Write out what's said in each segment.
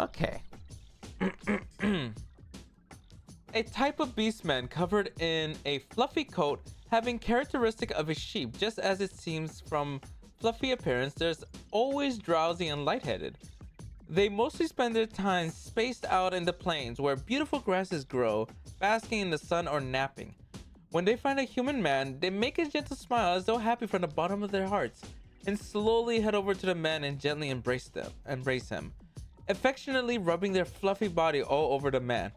Okay. A type of beastman covered in a fluffy coat having characteristic of a sheep, just as it seems from fluffy appearance, there's always drowsy and lightheaded. They mostly spend their time spaced out in the plains where beautiful grasses grow, basking in the sun or napping. When they find a human man, they make a gentle smile as though happy from the bottom of their hearts, and slowly head over to the man and gently embrace him, affectionately rubbing their fluffy body all over the man.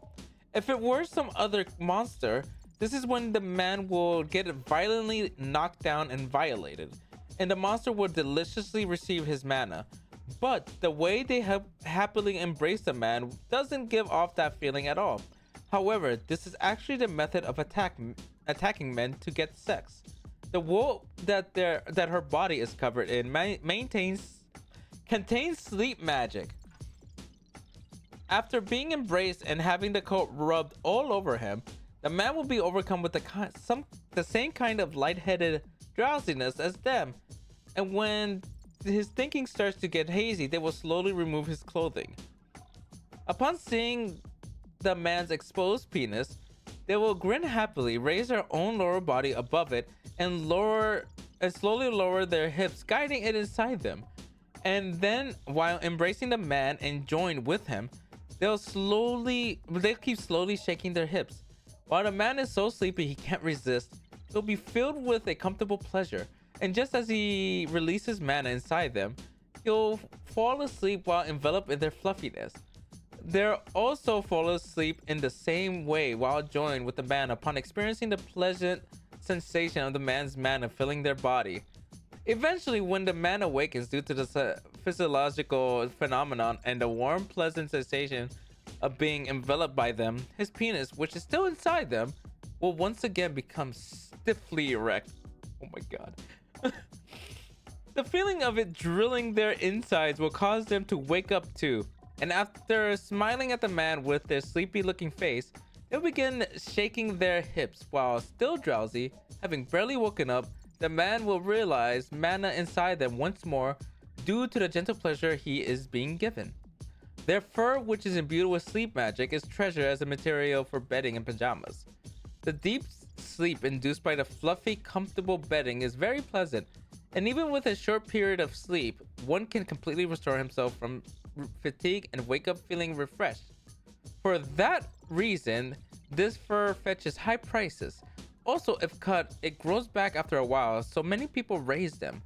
If it were some other monster, this is when the man will get violently knocked down and violated, and the monster will deliciously receive his mana. But the way they happily embrace the man doesn't give off that feeling at all. However, this is actually the method of attacking men to get sex. The wool that her body is covered in contains sleep magic. After being embraced and having the coat rubbed all over him, the man will be overcome with the same kind of lightheaded drowsiness as them. And when his thinking starts to get hazy, they will slowly remove his clothing. Upon seeing the man's exposed penis, they will grin happily, raise their own lower body above it, and slowly lower their hips, guiding it inside them. And then, while embracing the man and join with him, they'll keep slowly shaking their hips. While the man is so sleepy he can't resist, he'll be filled with a comfortable pleasure. And just as he releases mana inside them, he'll fall asleep while enveloped in their fluffiness. They'll also fall asleep in the same way while joined with the man upon experiencing the pleasant sensation of the man's mana filling their body. Eventually, when the man awakens due to the physiological phenomenon and the warm, pleasant sensation of being enveloped by them, his penis, which is still inside them, will once again become stiffly erect. Oh my god. The feeling of it drilling their insides will cause them to wake up too. And after smiling at the man with their sleepy looking face, they'll begin shaking their hips while still drowsy. Having barely woken up, the man will realize mana inside them once more due to the gentle pleasure he is being given. Their fur, which is imbued with sleep magic, is treasured as a material for bedding and pajamas. The deep sleep induced by the fluffy, comfortable bedding is very pleasant, and even with a short period of sleep, one can completely restore himself from fatigue and wake up feeling refreshed. For that reason, this fur fetches high prices. Also, if cut, it grows back after a while, so many people raise them.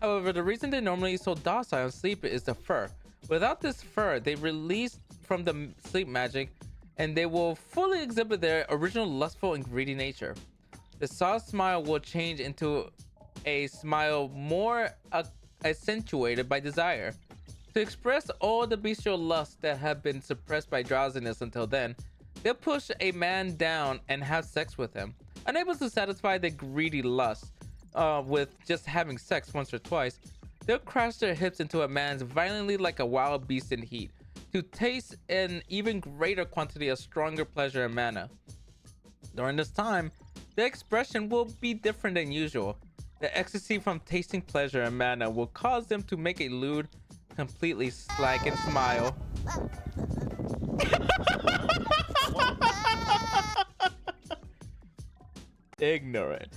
However, the reason they're normally so docile and sleepy is the fur. Without this fur, they release from the sleep magic and they will fully exhibit their original lustful and greedy nature. The soft smile will change into a smile more accentuated by desire. To express all the bestial lusts that have been suppressed by drowsiness until then, they'll push a man down and have sex with him. Unable to satisfy the greedy lust with just having sex once or twice, they'll crash their hips into a man's violently like a wild beast in heat, to taste an even greater quantity of stronger pleasure and mana. During this time, the expression will be different than usual. The ecstasy from tasting pleasure and mana will cause them to make a lewd, completely slackened smile. Ignorant.